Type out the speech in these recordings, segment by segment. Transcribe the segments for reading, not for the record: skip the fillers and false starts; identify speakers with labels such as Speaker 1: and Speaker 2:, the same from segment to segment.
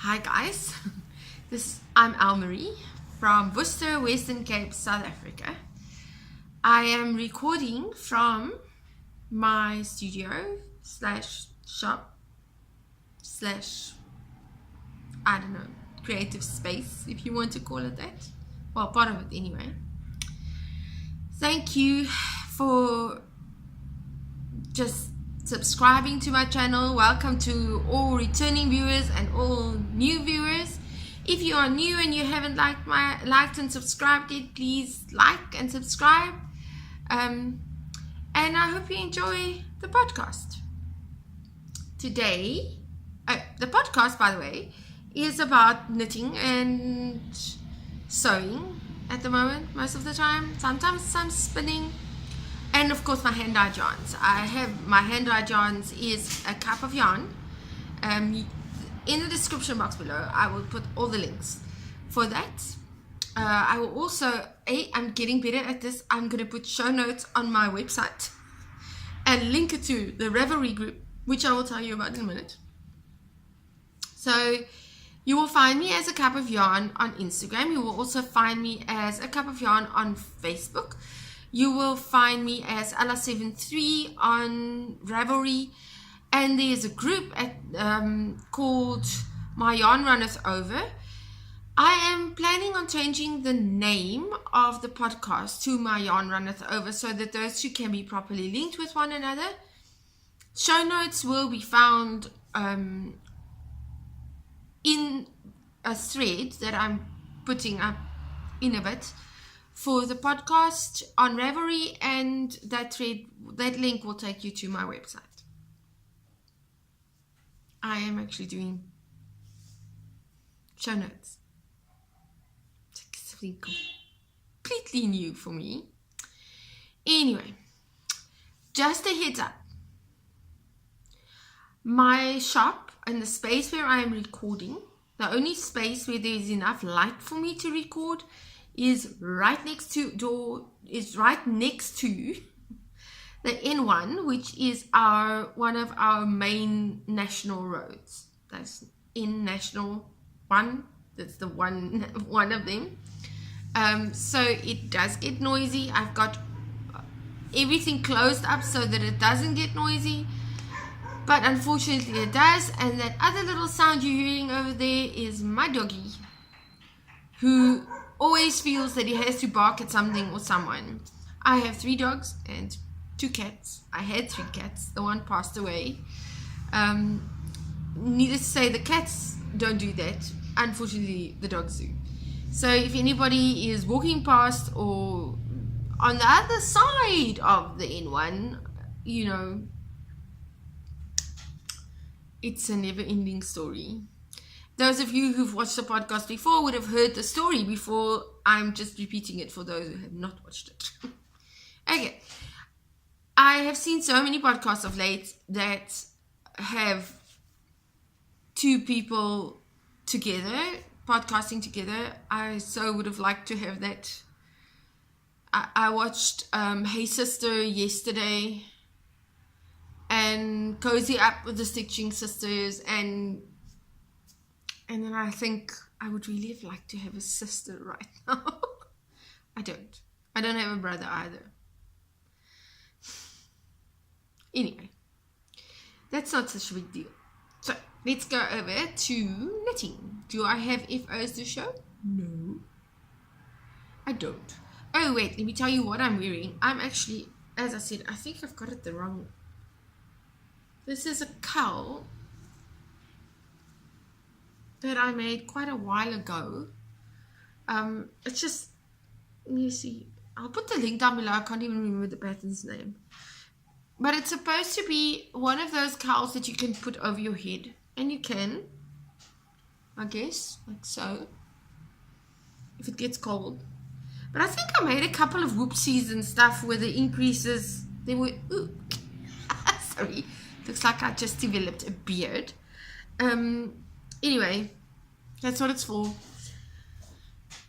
Speaker 1: Hi guys, I'm Elmarie from Worcester, Western Cape, South Africa. I am recording from my studio / shop / creative space, if you want to call it that. Well, part of it anyway. Thank you for just subscribing to my channel. Welcome to all returning viewers and all new viewers. If you are new and you haven't liked and subscribed yet, please like and subscribe. And I hope you enjoy the podcast. Today, the podcast, by the way, is about knitting and sewing at the moment, most of the time. Sometimes I'm spinning. And of course my hand-dyed yarns. My hand-dyed yarns is a cup of yarn. In the description box below, I will put all the links for that. I will also, I'm getting better at this. I'm going to put show notes on my website and link it to the Ravelry group, which I will tell you about in a minute. So you will find me as a cup of yarn on Instagram. You will also find me as a cup of yarn on Facebook. You will find me as Ella73 on Ravelry, and there's a group called My Yarn Runneth Over. I am planning on changing the name of the podcast to My Yarn Runneth Over so that those two can be properly linked with one another. Show notes will be found in a thread that I'm putting up in a bit for the podcast on Ravelry, and that link will take you to my website. I am actually doing show notes. It's something completely new for me. Anyway, just a heads up. My shop and the space where I am recording, the only space where there is enough light for me to record, is right next to the N1, which is one of our main national roads. That's in National 1. That's the one of them. So it does get noisy. I've got everything closed up so that it doesn't get noisy, but unfortunately it does. And that other little sound you're hearing over there is my doggy, who always feels that he has to bark at something or someone. I have 3 dogs and 2 cats. I had 3 cats. The one passed away. Needless to say, the cats don't do that. Unfortunately, the dogs do. So if anybody is walking past or on the other side of the N1, it's a never-ending story. Those of you who've watched the podcast before would have heard the story before. I'm just repeating it for those who have not watched it. Okay. I have seen so many podcasts of late that have 2 people together, podcasting together. I so would have liked to have that. I watched Hey Sister yesterday, and Cozy Up with the Stitching Sisters, and then I think I would really have liked to have a sister right now. I don't have a brother either. Anyway, that's not such a big deal. So let's go over to knitting. Do I have FOs to show? No, I don't. Oh wait, let me tell you what I'm wearing. I'm actually, as I said, I think I've got it the wrong. This is a cowl that I made quite a while ago. It's just, let me see. I'll put the link down below. I can't even remember the pattern's name. But it's supposed to be one of those cowls that you can put over your head. And you can, I guess, like so, if it gets cold. But I think I made a couple of whoopsies and stuff where the increases, they were, sorry, looks like I just developed a beard. Anyway, that's what it's for.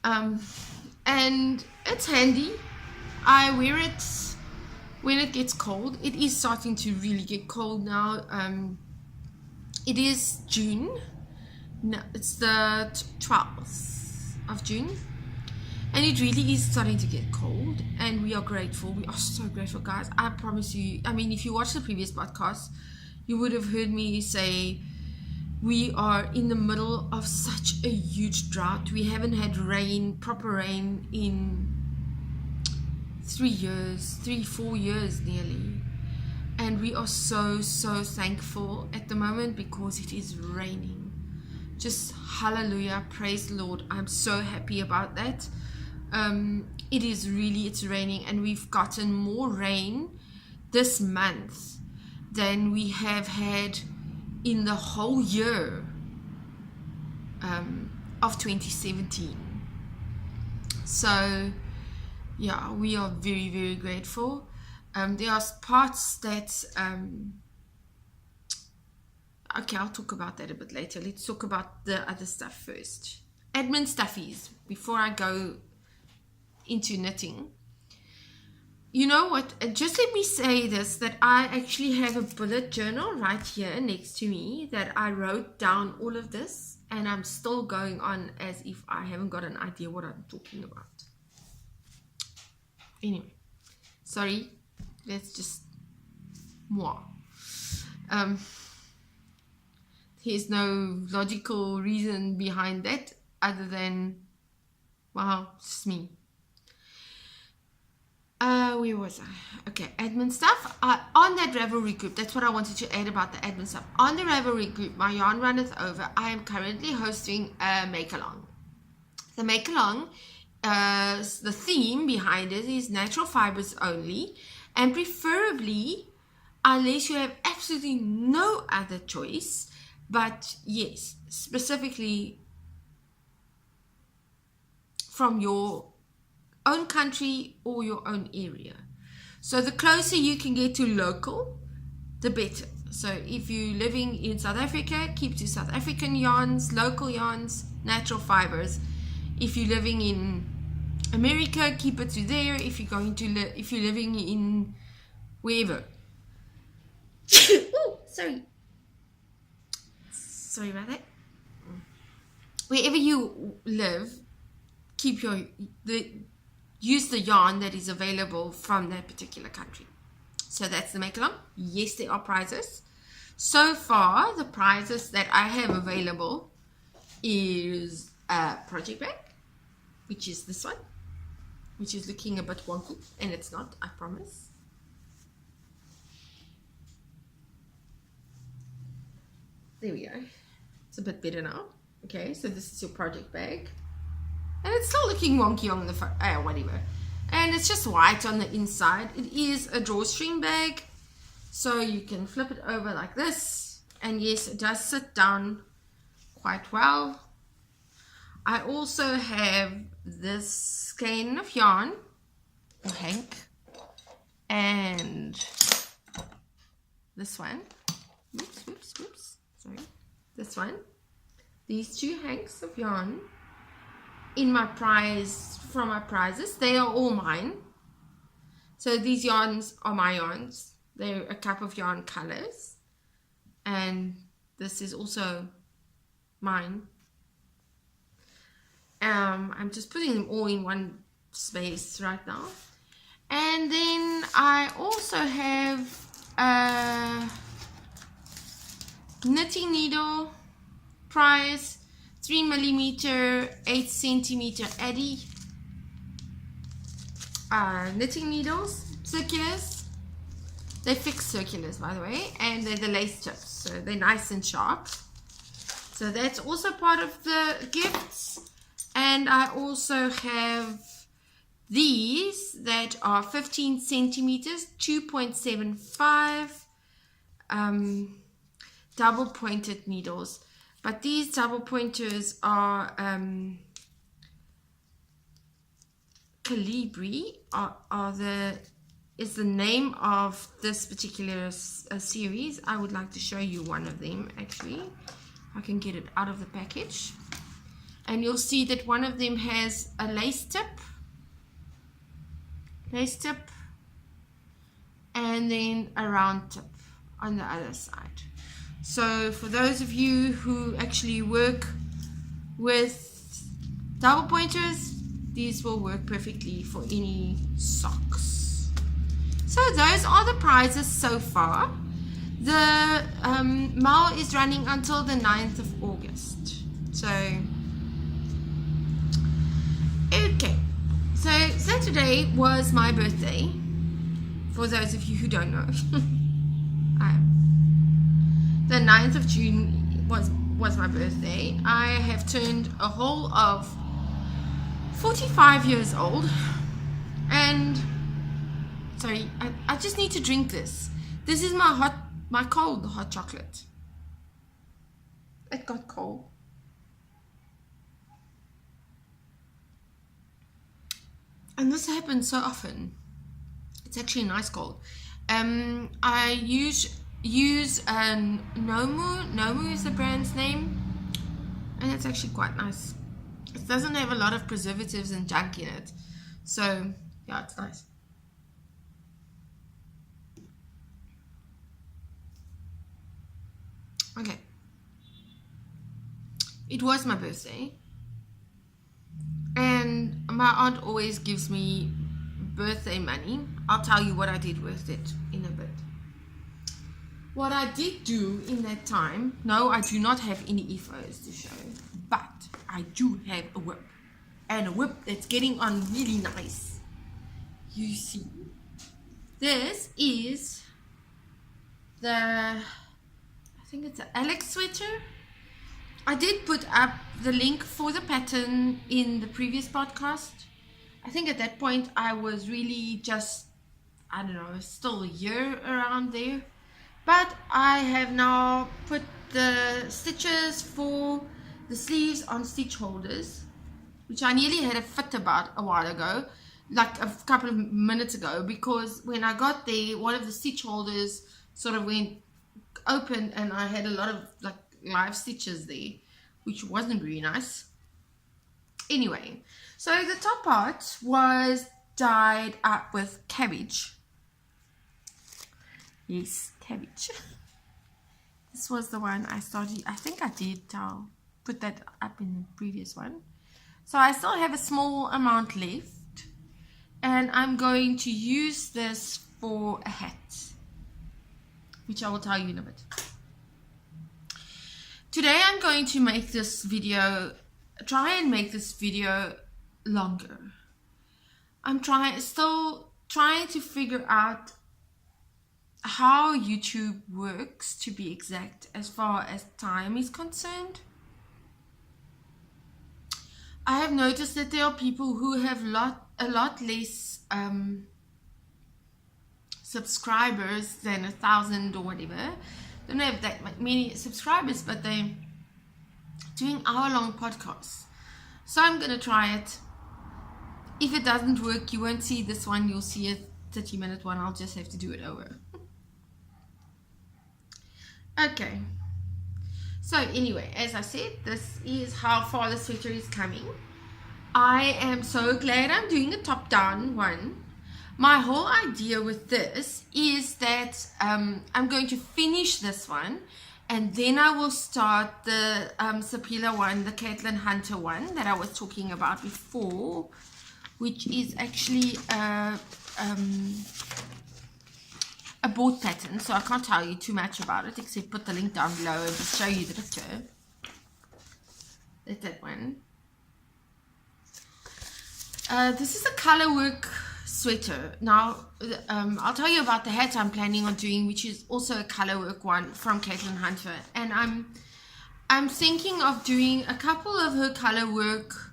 Speaker 1: And it's handy. I wear it when it gets cold. It is starting to really get cold now. It is June No, it's the 12th of June. And it really is starting to get cold, and we are grateful. We are so grateful, guys. I promise you. I mean, if you watched the previous podcast, you would have heard me say we are in the middle of such a huge drought. We haven't had rain, proper rain, in 4 years nearly. And we are so thankful at the moment because it is raining. Just hallelujah, praise the Lord. I'm so happy about that. It's raining, and we've gotten more rain this month than we have had in the whole year of 2017. So yeah, we are very grateful. There are parts that okay, I'll talk about that a bit later. Let's talk about the other stuff first. Admin stuffies before I go into knitting. You know what, just let me say this, that I actually have a bullet journal right here next to me that I wrote down all of this, and I'm still going on as if I haven't got an idea what I'm talking about. Anyway, sorry, that's just moi. There's no logical reason behind that other than, wow, it's just me. Where was I? Okay, admin stuff. On that Ravelry group, that's what I wanted to add about the admin stuff. On the Ravelry group, my yarn runneth over, I am currently hosting a make-along. The make-along, the theme behind it is natural fibers only, and preferably, unless you have absolutely no other choice, but yes, specifically from your own country or your own area. So the closer you can get to local, the better. So if you're living in South Africa, keep to South African yarns, local yarns, natural fibers. If you're living in America, keep it to there. If you're going to if you're living in wherever. Oh, sorry about that. Wherever you live, keep use the yarn that is available from that particular country. So that's the make along. Yes, there are prizes. So far, the prizes that I have available is a project bag, which is this one, which is looking a bit wonky, and it's not, I promise. There we go. It's a bit better now. Okay, so this is your project bag. And it's still looking wonky on the front, whatever. And it's just white on the inside. It is a drawstring bag, so you can flip it over like this. And yes, it does sit down quite well. I also have this skein of yarn, or hank, and this one. Whoops. Sorry. This one. These two hanks of yarn in my from my prizes. They are all mine. So these yarns are my yarns. They're a cup of yarn colors, and this is also mine. I'm just putting them all in one space right now. And then I also have a knitting needle prize, 3mm 8 centimeter Addy knitting needles, circulars. They're fixed circulars, by the way, and they're the lace tips, so they're nice and sharp. So that's also part of the gifts. And I also have these that are 15 centimeters, 2.75 double pointed needles. But these double pointers are Calibri, is the name of this particular series. I would like to show you one of them, actually. I can get it out of the package. And you'll see that one of them has a lace tip, and then a round tip on the other side. So for those of you who actually work with double pointers, these will work perfectly for any socks. So those are the prizes so far. The mall is running until the 9th of August. So, okay. So Saturday was my birthday. For those of you who don't know. The 9th of June was my birthday. I have turned a whole of 45 years old. And sorry, I just need to drink this. This is my cold hot chocolate. It got cold. And this happens so often. It's actually a nice cold. I use Nomu is the brand's name, and it's actually quite nice. It doesn't have a lot of preservatives and junk in it, so yeah, it's nice. Okay, it was my birthday, and my aunt always gives me birthday money. I'll tell you what I did with it in a bit. What I did do in that time, no, I do not have any EFOs to show, but I do have a whip, and a whip that's getting on really nice. You see, this is I think it's an Alex sweater. I did put up the link for the pattern in the previous podcast. I think at that point I was really just, I don't know, still a year around there. But I have now put the stitches for the sleeves on stitch holders, which I nearly had a fit about a while ago, like a couple of minutes ago, because when I got there, one of the stitch holders sort of went open and I had a lot of like live stitches there, which wasn't really nice. Anyway, so the top part was dyed up with cabbage. Yes, cabbage. This was the one I started. I think I did put that up in the previous one. So I still have a small amount left, and I'm going to use this for a hat, which I will tell you in a bit. Today I'm going to make this video, try and make this video longer. I'm still trying to figure out how YouTube works, to be exact, as far as time is concerned. I have noticed that there are people who have a lot less subscribers than 1,000 or whatever. Don't have that many subscribers, but they're doing hour-long podcasts. So I'm gonna try it. If it doesn't work, you won't see this one, you'll see a 30-minute one. I'll just have to do it over. Okay, so anyway, as I said, this is how far the sweater is coming. I am so glad I'm doing a top-down one. My whole idea with this is that I'm going to finish this one, and then I will start the Sapila one, the Caitlin Hunter one that I was talking about before, which is actually a board pattern, so I can't tell you too much about it except put the link down below and just show you the picture. That's that one. This is a color work sweater. Now I'll tell you about the hat I'm planning on doing, which is also a color work one from Caitlin Hunter, and I'm thinking of doing a couple of her color work.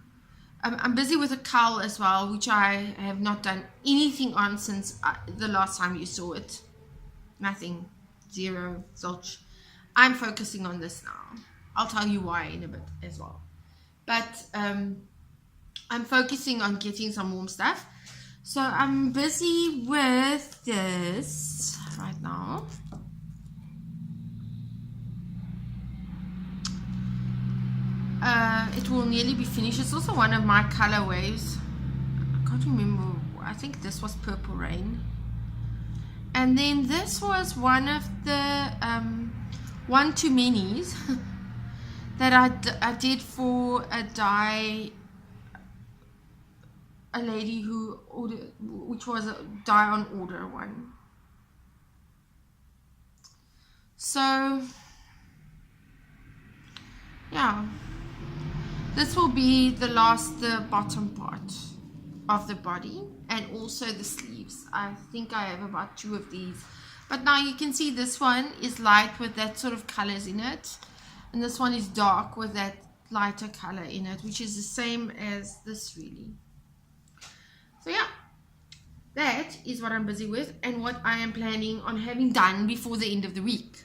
Speaker 1: I'm busy with a cowl as well, which I have not done anything on since the last time you saw it. Nothing, zero, zilch. I'm focusing on this now. I'll tell you why in a bit as well. But I'm focusing on getting some warm stuff. So I'm busy with this right now. It will nearly be finished. It's also one of my colorways. I can't remember. I think this was Purple Rain. And then this was one of the one too many's that I did for a lady who ordered, which was a dye on order one. So yeah, this will be the bottom part of the body, and also the sleeves. I think I have about 2 of these, but now you can see this one is light with that sort of colors in it, and this one is dark with that lighter color in it, which is the same as this really. So yeah, that is what I'm busy with and what I am planning on having done before the end of the week.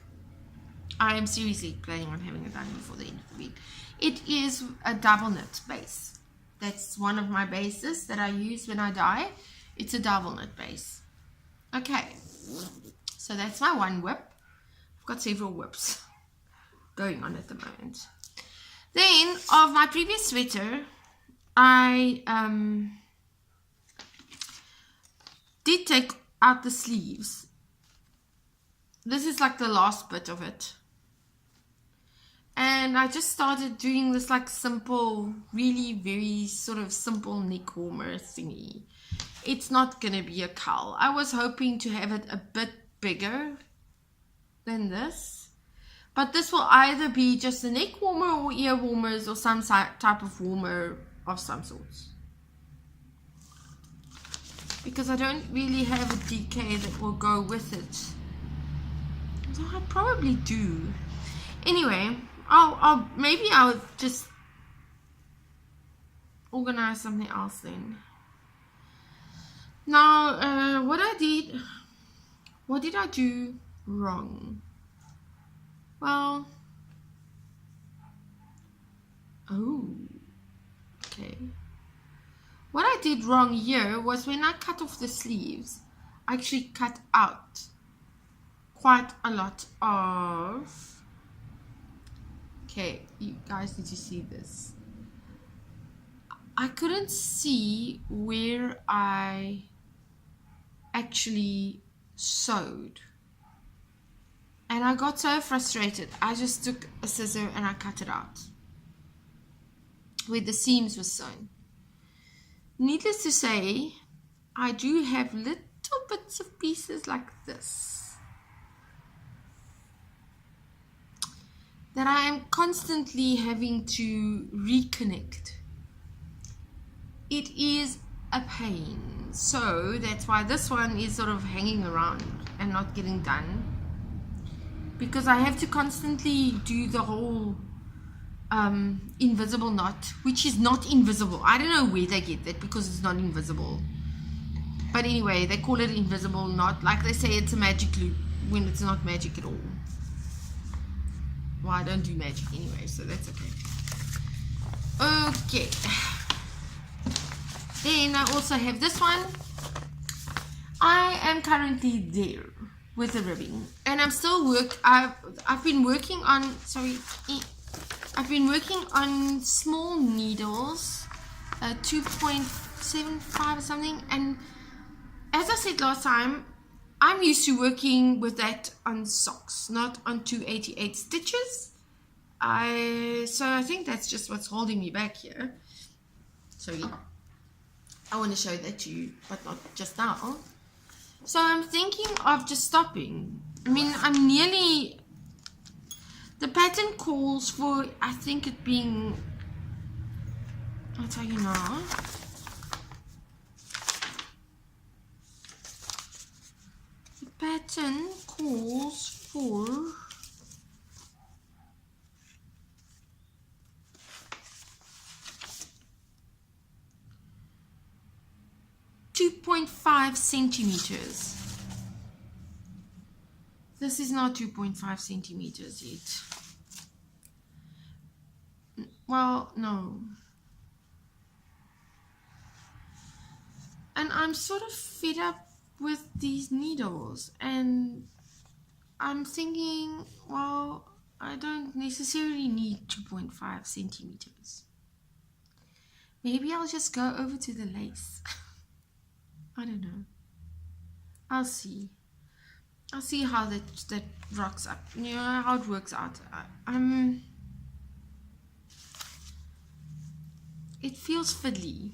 Speaker 1: I am seriously planning on having it done before the end of the week. It is a double knit base. That's one of my bases that I use when I dye. It's a double knit base. Okay, so that's my one whip. I've got several whips going on at the moment. Then of my previous sweater, I did take out the sleeves. This is like the last bit of it. And I just started doing this like simple, really very sort of simple neck warmer thingy. It's not going to be a cowl. I was hoping to have it a bit bigger than this. But this will either be just a neck warmer or ear warmers or some type of warmer of some sorts. Because I don't really have a DK that will go with it. Although I probably do. Anyway, maybe I'll just organize something else then. Now, what did I do wrong? Well, okay. What I did wrong here was when I cut off the sleeves, I actually cut out quite a lot of... Okay, you guys need to see this. I couldn't see where I actually sewed. And I got so frustrated. I just took a scissor and I cut it out where the seams were sewn. Needless to say, I do have little bits of pieces like this that I am constantly having to reconnect. It is a pain. So that's why this one is sort of hanging around and not getting done, because I have to constantly do the whole invisible knot, which is not invisible. I don't know where they get that, because it's not invisible. But anyway, they call it invisible knot, like they say it's a magic loop when it's not magic at all. Well, I don't do magic anyway, so that's okay. Okay. Then I also have this one. I am currently there with the ribbing, and I'm still I've been working on small needles, 2.75 or something, and as I said last time, I'm used to working with that on socks, not on 288 stitches. So I think that's just what's holding me back here. Sorry, I want to show that to you, but not just now. So I'm thinking of just stopping. I mean, I'm nearly... The pattern calls for, I think it being... I'll tell you now. The pattern calls for... 2.5 centimeters. This is not 2.5 centimeters yet. Well, no. And I'm sort of fed up with these needles, and I'm thinking, well, I don't necessarily need 2.5 centimeters. Maybe I'll just go over to the lace. I don't know. I'll see. I'll see how that rocks up. You know how it works out. It feels fiddly,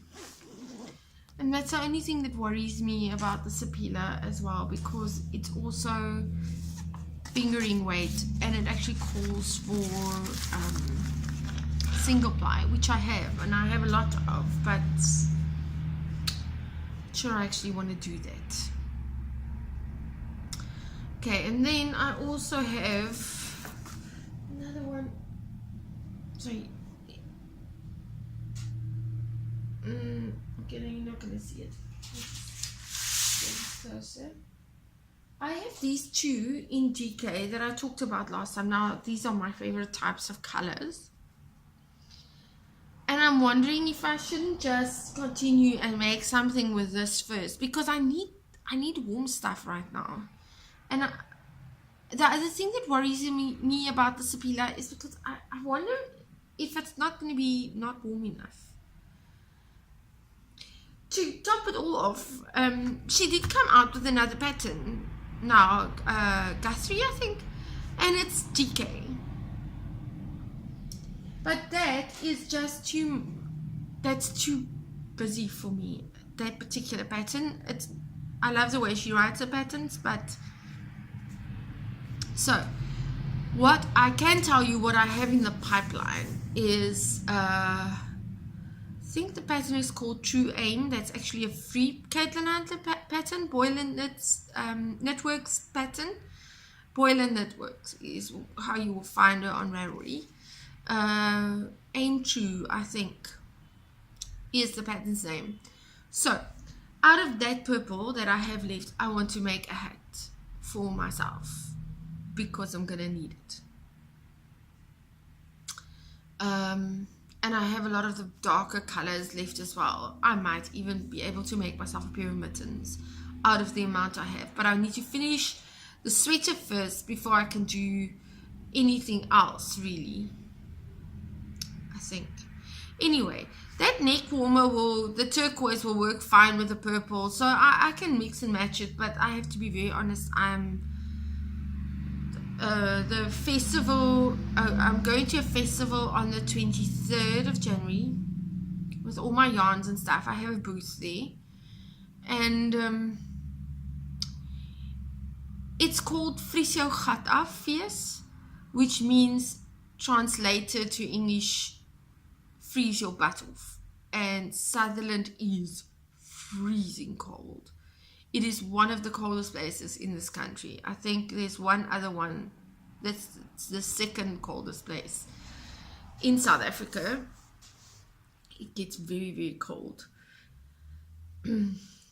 Speaker 1: and that's the only thing that worries me about the Sapila as well, because it's also fingering weight, and it actually calls for single ply, which I have, and I have a lot of, but I'm sure I actually want to do that. Okay, and then I also have another one. Sorry. Okay, you're not going to see it. Closer. I have these two in GK that I talked about last time. Now, these are my favorite types of colors. And I'm wondering if I shouldn't just continue and make something with this first, because I need warm stuff right now. And the other thing that worries me about the Sapila is because I wonder if it's not going to be not warm enough. To top it all off, she did come out with another pattern now, Guthrie, I think, and it's GK. But that is just that's too busy for me, that particular pattern. I love the way she writes her patterns, but so what I can tell you, what I have in the pipeline is I think the pattern is called True Aim. That's actually a free Caitlin Antler pattern, Boylan Networks pattern. Boylan Networks is how you will find her on Ravelry. Aim True, I think, is the pattern's name. So out of that purple that I have left, I want to make a hat for myself because I'm gonna need it. And I have a lot of the darker colors left as well. I might even be able to make myself a pair of mittens out of the amount I have, but I need to finish the sweater first before I can do anything else, really, I think. Anyway, that neck warmer the turquoise will work fine with the purple, so I can mix and match it, but I have to be very honest. The festival, I'm going to a festival on the 23rd of January with all my yarns and stuff. I have a booth there, and it's called Vries jou gat af fees, which means, translated to English, freeze your butt off. And Sutherland is freezing cold. It is one of the coldest places in this country. I think there's one other one that's the second coldest place in South Africa. It gets very, very cold.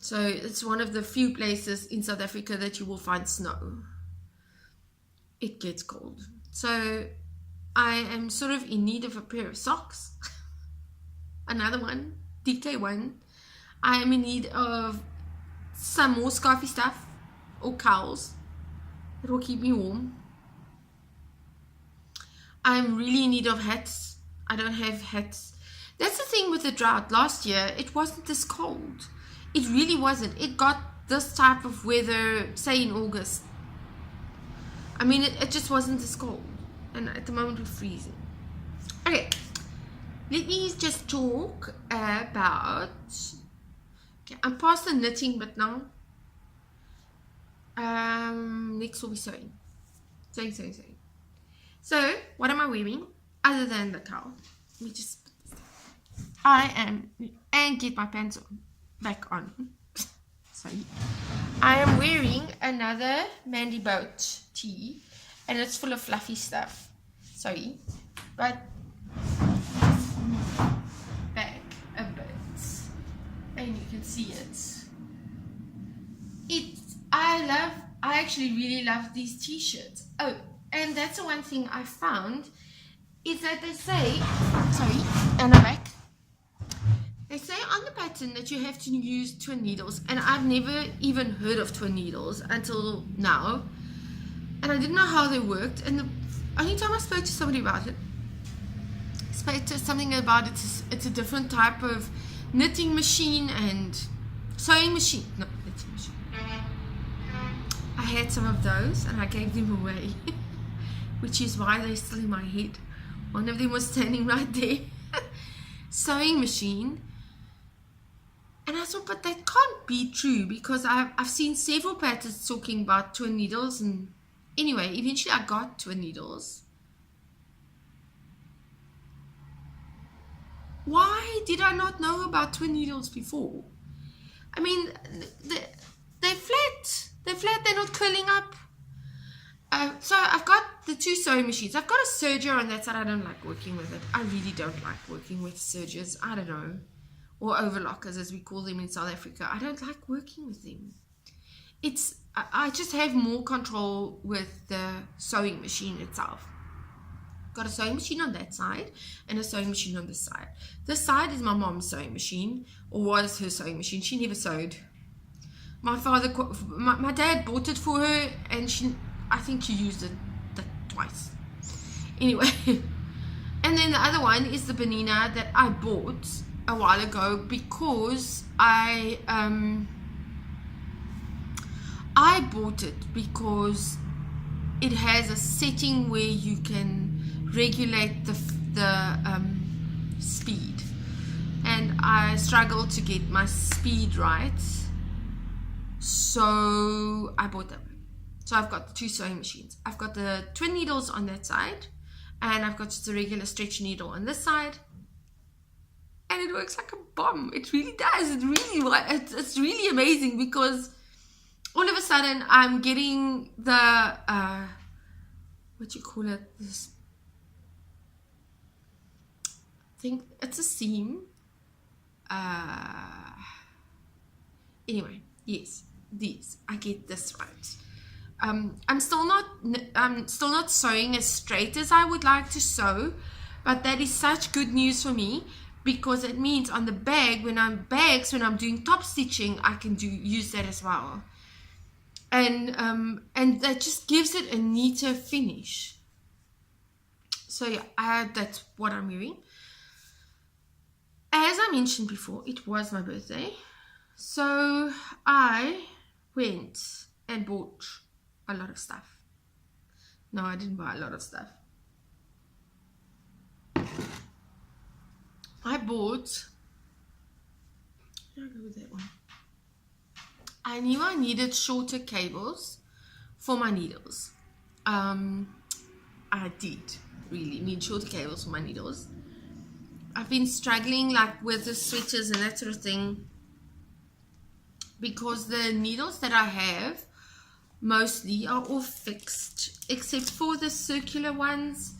Speaker 1: So it's one of the few places in South Africa that you will find snow. It gets cold. So I am sort of in need of a pair of socks. Another one, DK one. I am in need of some more scarfy stuff or cowls that will keep me warm. I'm really in need of hats. I don't have hats. That's the thing with the drought. Last year it wasn't this cold. It really wasn't. It got this type of weather, say in August. I mean, it just wasn't this cold, and at the moment we're freezing. Okay, let me just talk about, okay, I'm past the knitting bit now. Next will be sewing. Sewing. So, what am I wearing other than the cowl? Let me just put this down. And get my pants back on. Sorry. I am wearing another Mandy Boat tee, and it's full of fluffy stuff. Sorry, but back a bit, and you can see it. I actually really love these t-shirts. Oh, and that's the one thing I found is that they say, sorry, and I'm back. They say on the pattern that you have to use twin needles, and I've never even heard of twin needles until now, and I didn't know how they worked. And the only time I spoke to somebody about it, it's a different type of knitting machine and sewing machine. No, knitting machine. I had some of those and I gave them away, which is why they're still in my head. One of them was standing right there. Sewing machine. And I thought, but that can't be true, because I've seen several patterns talking about twin needles. And anyway, eventually I got twin needles. Why did I not know about twin needles before? I mean, they're flat. They're not curling up. So I've got the two sewing machines. I've got a serger on that side. I don't like working with it. I really don't like working with sergers. I don't know. Or overlockers, as we call them in South Africa. I don't like working with them. I just have more control with the sewing machine itself. Got a sewing machine on that side and a sewing machine on this side. This side is my mom's sewing machine, or was her sewing machine. She never sewed. My dad bought it for her, and I think she used it twice. Anyway, and then the other one is the Benina that I bought a while ago, because I bought it because it has a setting where you can regulate the speed, and I struggle to get my speed right, so I bought them. So I've got the two sewing machines. I've got the twin needles on that side, and I've got just a regular stretch needle on this side. And it works like a bomb. It really does. It's really amazing, because all of a sudden I'm getting the what do you call it? This, I think it's a seam. Anyway, yes, these. I get this right. I'm still not sewing as straight as I would like to sew, but that is such good news for me, because it means on the bag, when I'm doing top stitching, I can use that as well, and that just gives it a neater finish. So yeah, that's what I'm wearing. As I mentioned before, it was my birthday, so I went and bought a lot of stuff. No, I didn't buy a lot of stuff. I bought, I'll go with that one. I knew I needed shorter cables for my needles. I did really need shorter cables for my needles. I've been struggling with the switches and that sort of thing, because the needles that I have mostly are all fixed, except for the circular ones,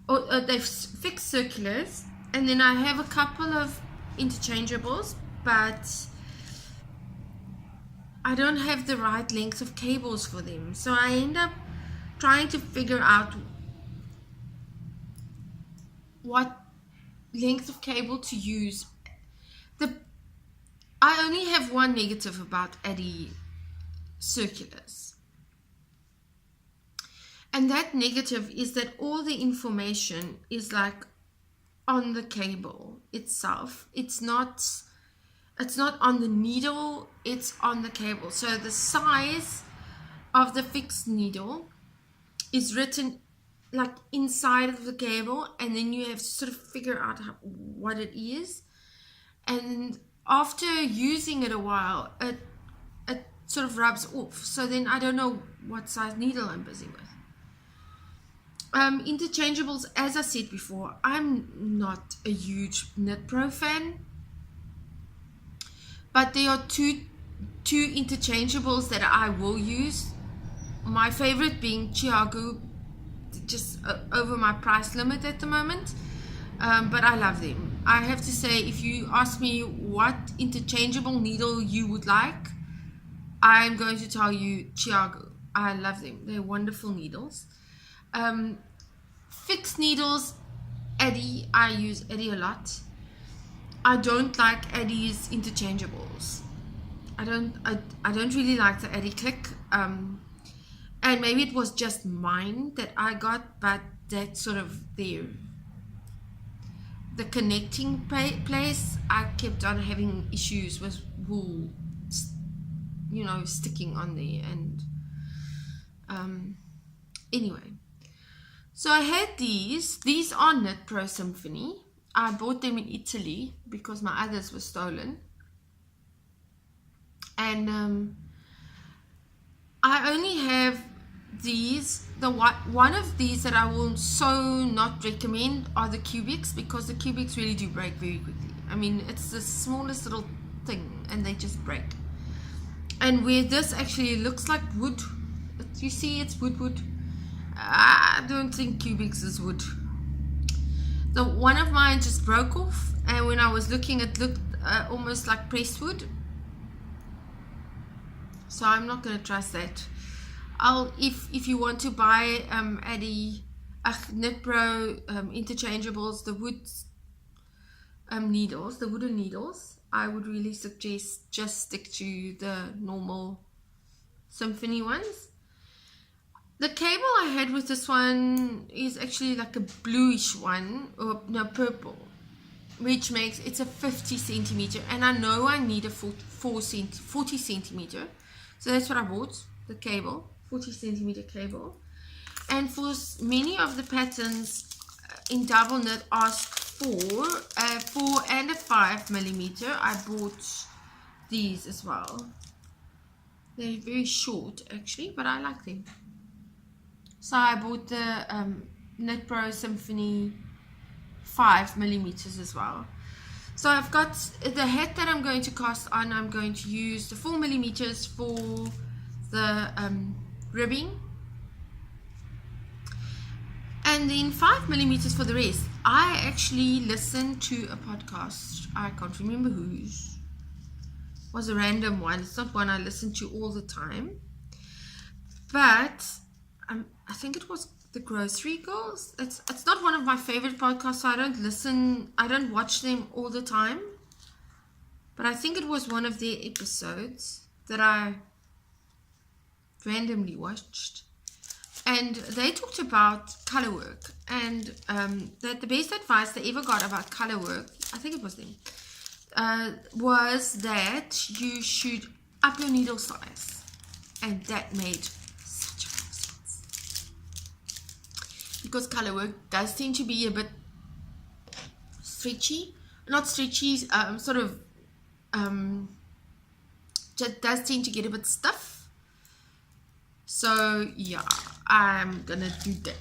Speaker 1: or they've fixed circulars. And then I have a couple of interchangeables, but I don't have the right length of cables for them. So I end up trying to figure out what length of cable to use. I only have one negative about Addy circulars. And that negative is that all the information is on the cable itself. It's not on the needle, it's on the cable. So the size of the fixed needle is written inside of the cable, and then you have to sort of figure out what it is. And after using it a while, it sort of rubs off. So then I don't know what size needle I'm busy with. Interchangeables, as I said before, I'm not a huge Knit Pro fan, but there are two interchangeables that I will use. My favorite being Chiagu, just over my price limit at the moment, but I love them. I have to say, if you ask me what interchangeable needle you would like, I'm going to tell you Chiagu. I love them. They're wonderful needles. Fixed needles, Addy, I use Addy a lot. I don't like Addy's interchangeables. I don't really like the Addy click. And maybe it was just mine that I got, but that's sort of the connecting place. I kept on having issues with wool, sticking on there, and Anyway, so I had these are Knit Pro Symphony. I bought them in Italy because my others were stolen, and I only have these. The one of these that I will so not recommend are the cubics, because the cubics really do break very quickly. I mean, it's the smallest little thing and they just break. And where this actually looks like wood, you see it's wood. I don't think cubics is wood. The one of mine just broke off, and when I was looking, it looked almost like pressed wood. So I'm not going to trust that. If you want to buy Knit Pro interchangeables, the wood needles, the wooden needles, I would really suggest just stick to the normal Symphony ones. The cable I had with this one is actually like a bluish one, or no, purple, which makes it's a 50 centimeter, and I know I need a 40 centimeter, so that's what I bought, the cable, 40 centimeter cable. And for many of the patterns in double knit ask for a 4 and a 5 millimeter. I bought these as well. They're very short actually, but I like them. So I bought the Knit Pro Symphony 5 millimeters as well. So I've got the hat that I'm going to cast on. I'm going to use the 4 millimeters for the ribbing, and then 5 millimeters for the rest. I actually listened to a podcast, I can't remember whose, it was a random one, it's not one I listen to all the time, but I think it was the Grocery Girls. It's not one of my favorite podcasts, so I don't watch them all the time, but I think it was one of their episodes that I randomly watched, and they talked about color work, and that the best advice they ever got about color work, I think it was them, was that you should up your needle size, and that made such a lot of sense, because color work does tend to be a bit stretchy, not stretchy, just does tend to get a bit stiff. So yeah, I'm gonna do that.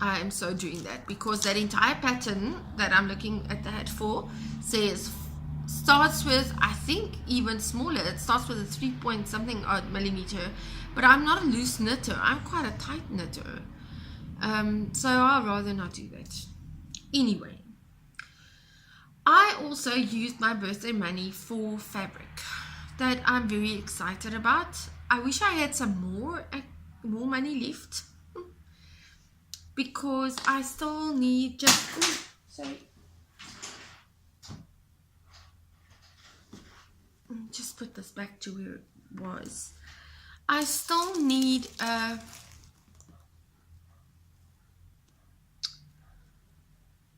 Speaker 1: I am so doing that, because that entire pattern that I'm looking at the hat for starts with, I think even smaller, it starts with a 3 point something odd millimeter, but I'm not a loose knitter, I'm quite a tight knitter, so I'd rather not do that. Anyway, I also used my birthday money for fabric that I'm very excited about. I wish I had some more money left, because I still need just put this back to where it was. I still need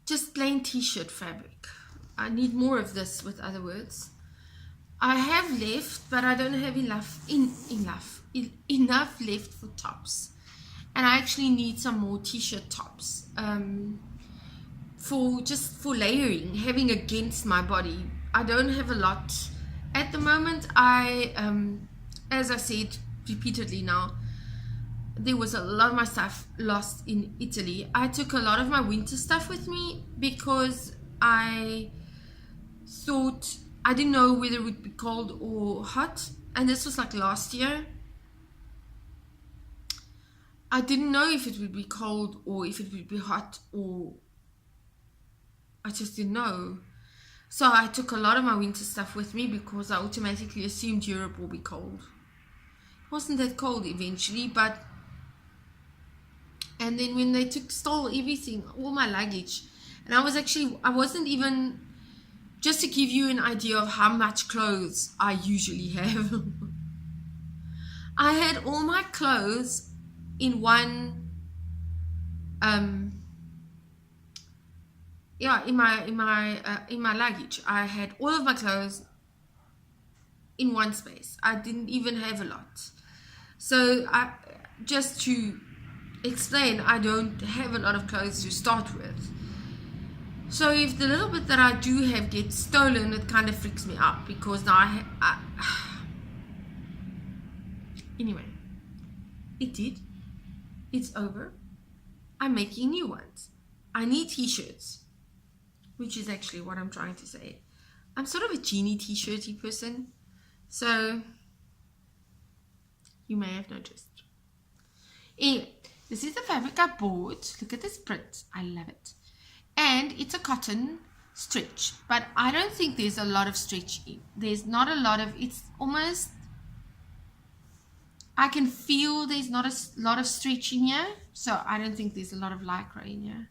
Speaker 1: just plain t-shirt fabric. I need more of this, with other words. I have left, but I don't have enough left for tops, and I actually need some more t-shirt tops for layering, having against my body. I don't have a lot at the moment. As I said repeatedly now, there was a lot of my stuff lost in Italy. I took a lot of my winter stuff with me because I thought, I didn't know whether it would be cold or hot, and this was like last year. I didn't know if it would be cold or if it would be hot, or I just didn't know. So I took a lot of my winter stuff with me because I automatically assumed Europe will be cold. It wasn't that cold eventually, but and then when they stole everything, all my luggage, and I wasn't even, just to give you an idea of how much clothes I usually have. I had all my clothes in one, in my luggage. I had all of my clothes in one space. I didn't even have a lot. So just to explain, I don't have a lot of clothes to start with. So if the little bit that I do have gets stolen, it kind of freaks me out, because now anyway, it did. It's over. I'm making new ones. I need t-shirts, which is actually what I'm trying to say. I'm sort of a genie t-shirty person, so you may have noticed. Anyway, this is the fabric I bought. Look at this print. I love it. And it's a cotton stretch, but I don't think there's a lot of stretch in. There's not a lot of, it's almost, I can feel there's not a lot of stretch in here, so I don't think there's a lot of lycra in here.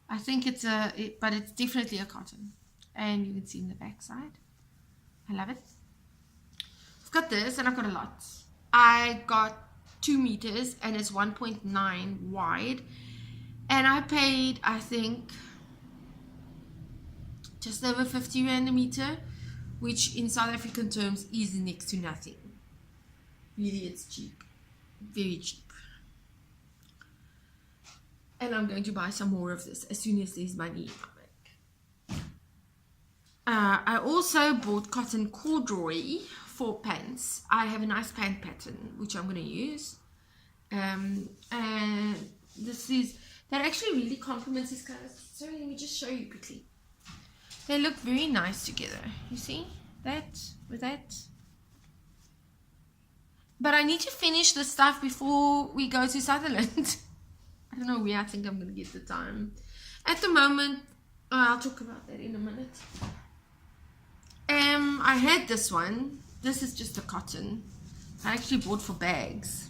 Speaker 1: I think it's but it's definitely a cotton, and you can see in the back side. I love it. I've got this, and I've got a lot. I got 2 meters, and it's 1.9 wide, and I paid, I think, just over 50 rand a meter, which in South African terms is next to nothing. Really, it's cheap, very cheap. And I'm going to buy some more of this as soon as there's money in my bank. I also bought cotton corduroy for pants. I have a nice pant pattern which I'm going to use, and this is, that actually really complements these colors. So let me just show you quickly. They look very nice together. You see that with that? But I need to finish the stuff before we go to Sutherland. I don't know where I think I'm going to get the time. At the moment, I'll talk about that in a minute. I had this one. This is just a cotton. I actually bought for bags.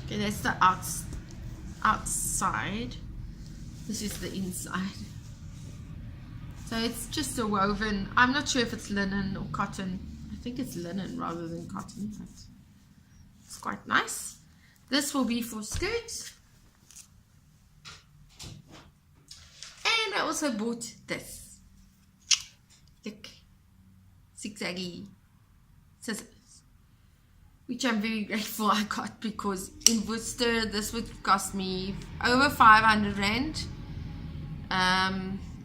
Speaker 1: Okay, that's the outside. This is the inside. So it's just a woven. I'm not sure if it's linen or cotton. I think it's linen rather than cotton, but it's quite nice. This will be for skirts. And I also bought this. Look, zigzaggy scissors, which I'm very grateful I got, because in Worcester this would cost me over 500 rand.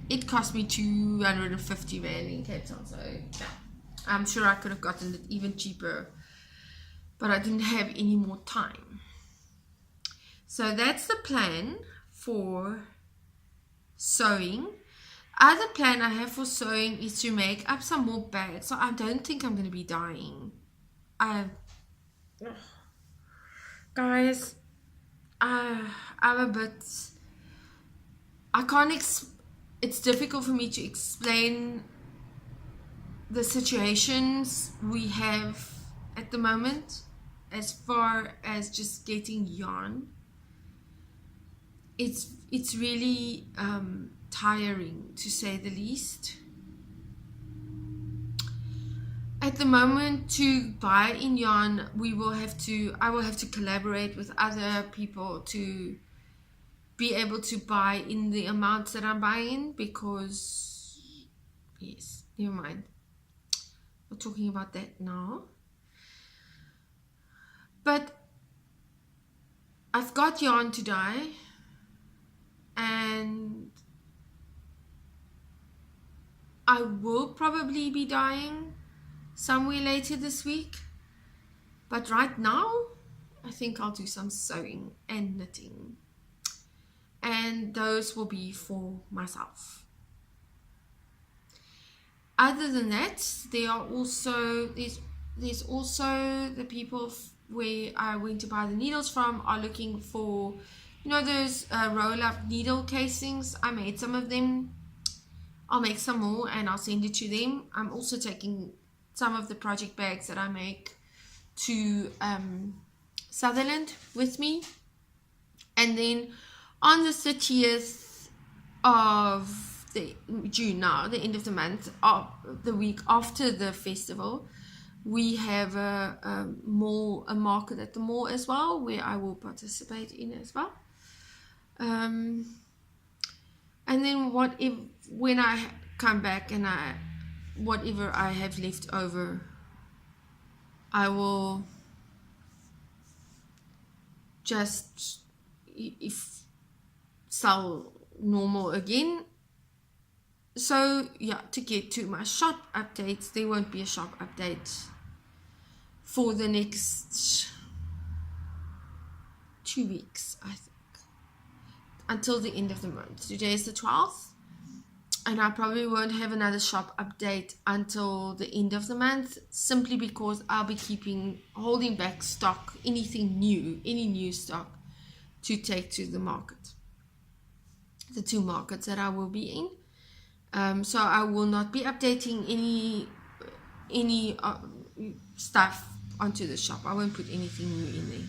Speaker 1: It cost me 250 rand in Cape Town, so yeah, I'm sure I could have gotten it even cheaper, but I didn't have any more time. So that's the plan for sewing. Other plan I have for sewing is to make up some more bags. So I don't think I'm going to be dyeing. Guys, I'm a bit, I can't it's difficult for me to explain the situations we have at the moment as far as just getting yarn. It's really tiring, to say the least. At the moment, to buy in yarn, I will have to collaborate with other people to be able to buy in the amounts that I'm buying, because yes, never mind, we're talking about that now. But I've got yarn to dye, and I will probably be dyeing somewhere later this week, but right now I think I'll do some sewing and knitting, and those will be for myself. Other than that, there's also the people where I went to buy the needles from are looking for, you know, those roll-up needle casings. I made some of them. I'll make some more and I'll send it to them. I'm also taking some of the project bags that I make to Sutherland with me. And then on the 30th of June now, the end of the month, the week after the festival, we have a market at the mall as well, where I will participate in as well. And then when I come back and whatever I have left over, I will just if sell normal again. So yeah, to get to my shop updates, there won't be a shop update for the next 2 weeks, I think, until the end of the month. Today is the 12th, and I probably won't have another shop update until the end of the month, simply because I'll be holding back stock, anything new, any new stock to take to the market, the 2 markets that I will be in. So I will not be updating any stuff onto the shop. I won't put anything new in there.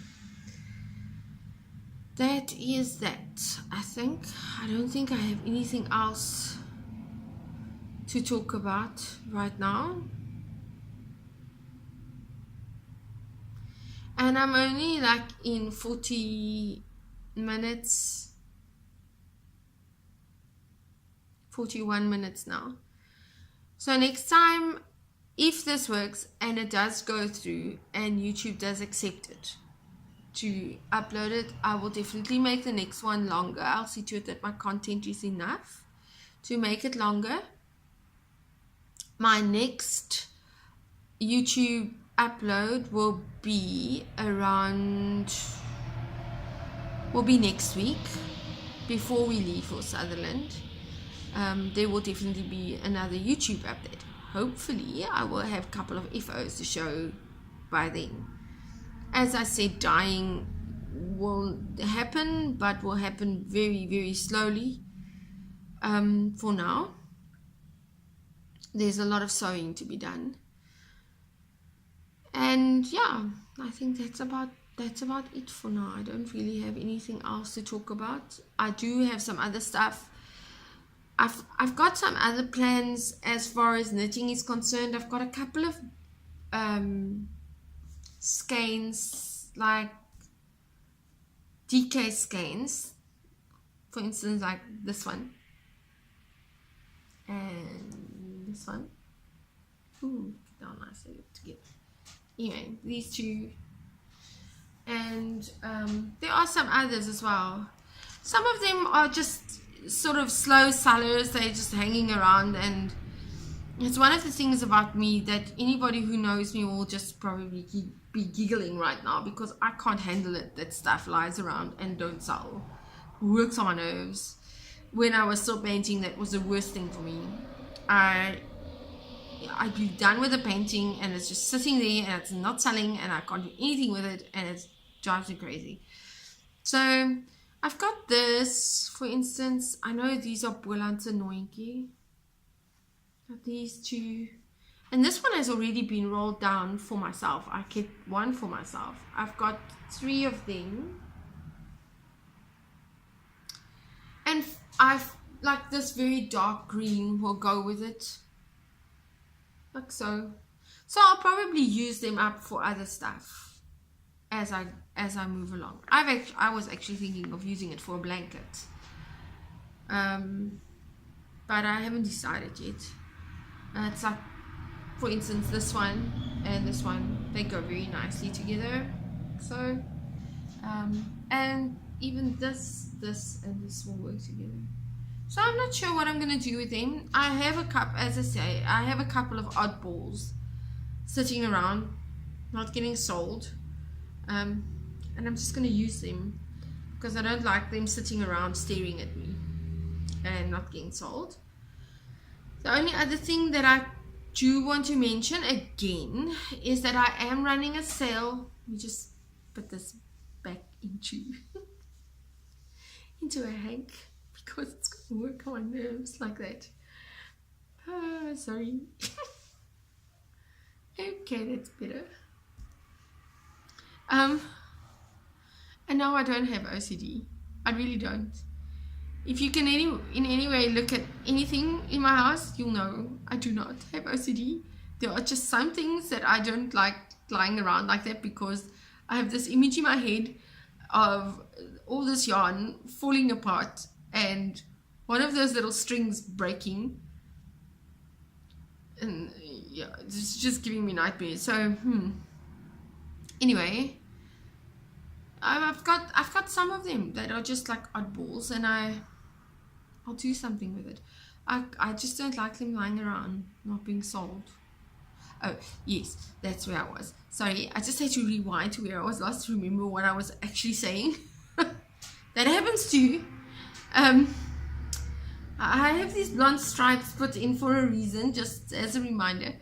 Speaker 1: That is that, I think. I don't think I have anything else to talk about right now. And I'm only like in 40 minutes, 41 minutes now. So next time, if this works and it does go through and YouTube does accept it to upload it, I will definitely make the next one longer. I'll see to it that my content is enough to make it longer. My next YouTube upload will be next week, before we leave for Sutherland. There will definitely be another YouTube update. Hopefully I will have a couple of FOs to show by then. As I said, dyeing will happen, but will happen very, very slowly. For now, there's a lot of sewing to be done. And yeah, I think that's about it for now. I don't really have anything else to talk about. I do have some other stuff. I've got some other plans as far as knitting is concerned. I've got a couple of skeins, like DK skeins, for instance, like this one and this one. Ooh, get down nicely together. Anyway, these 2, and there are some others as well. Some of them are just sort of slow sellers. They're just hanging around, and it's one of the things about me that anybody who knows me will just probably be giggling right now, because I can't handle it that stuff lies around and don't sell. Works on my nerves. When I was still painting, that was the worst thing for me. I'd be done with the painting and it's just sitting there and it's not selling and I can't do anything with it, and it drives me crazy. So I've got this, for instance. I know these are Bolandse Noentjie. Got these 2. And this one has already been rolled down for myself. I kept one for myself. I've got 3 of them. And I've, like, this very dark green will go with it. Like so. So I'll probably use them up for other stuff as I move along. I was actually thinking of using it for a blanket, but I haven't decided yet. It's like, for instance, this one and this one, they go very nicely together. So and even this and this will work together. So I'm not sure what I'm going to do with them. I have as I say, I have a couple of oddballs sitting around, not getting sold. And I'm just going to use them because I don't like them sitting around staring at me and not getting sold. The only other thing that I do want to mention again is that I am running a sale. Let me just put this back into a hank because it's going to work on my nerves like that. Sorry. Okay, that's better. And now I don't have OCD. I really don't. If you can in any way look at anything in my house, you'll know I do not have OCD. There are just some things that I don't like lying around like that, because I have this image in my head of all this yarn falling apart and one of those little strings breaking, and yeah, it's just giving me nightmares. So anyway, I've got some of them that are just like oddballs, and I'll do something with it. I just don't like them lying around not being sold. Oh yes, that's where I was. Sorry, I just had to rewind to where I was last to remember what I was actually saying. That happens too. I have these blonde stripes put in for a reason, just as a reminder.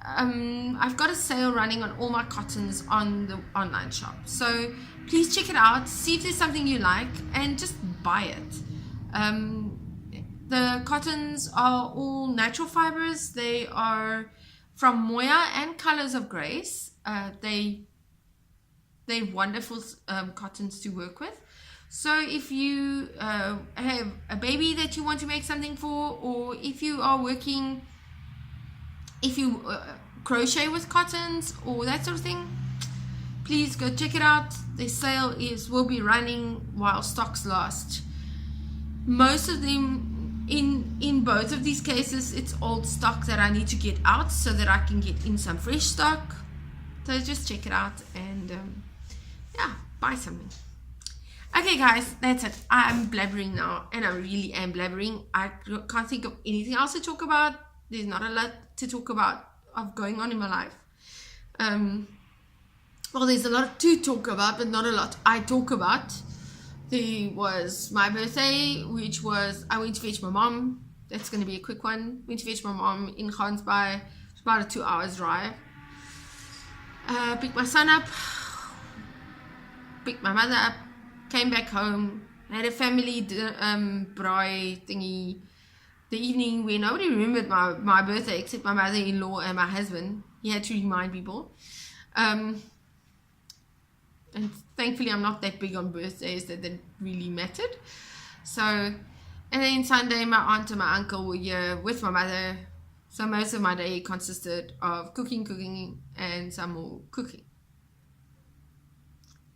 Speaker 1: I've got a sale running on all my cottons on the online shop, so please check it out, see if there's something you like, and just buy it. The cottons are all natural fibers. They are from Moya and Colors of Grace. They're wonderful cottons to work with. So if you have a baby that you want to make something for, or if you crochet with cottons or that sort of thing, please go check it out. The sale will be running while stocks last. Most of them, in both of these cases, it's old stock that I need to get out so that I can get in some fresh stock. So just check it out and yeah, buy something. Okay guys, that's it. I'm blabbering now, and I really am blabbering. I can't think of anything else to talk about. There's not a lot to talk about of going on in my life. Well, there's a lot to talk about, but not a lot I talk about. There was my birthday, which was, I went to fetch my mom. That's going to be a quick one. Went to fetch my mom in Gansbaai. It's about a 2 hours drive. Picked my son up, picked my mother up, came back home, had a family braai thingy the evening where nobody remembered my birthday except my mother-in-law and my husband. He had to remind people. And thankfully I'm not that big on birthdays that really mattered. So, and then Sunday my aunt and my uncle were here with my mother. So most of my day consisted of cooking, and some more cooking.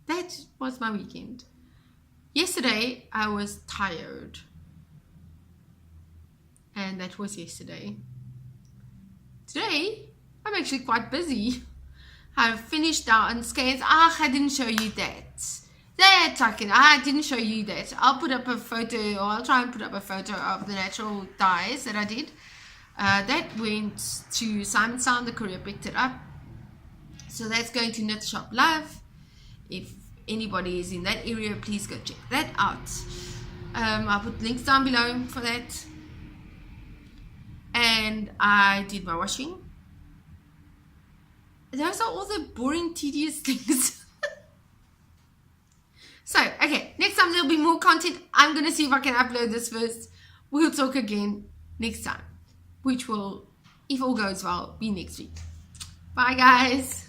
Speaker 1: That was my weekend. Yesterday, I was tired. And that was yesterday. Today, I'm actually quite busy. I've finished down scans. I didn't show you that. I didn't show you that. I'll put up a photo, or I'll try and put up a photo of the natural dyes that I did. That went to Simon Sound, the courier picked it up. So that's going to Knit Shop Love. If anybody is in that area, please go check that out. I'll put links down below for that. And I did my washing. Those are all the boring, tedious things. So, okay, next time there'll be more content. I'm going to see if I can upload this first. We'll talk again next time, which will, if all goes well, be next week. Bye, guys.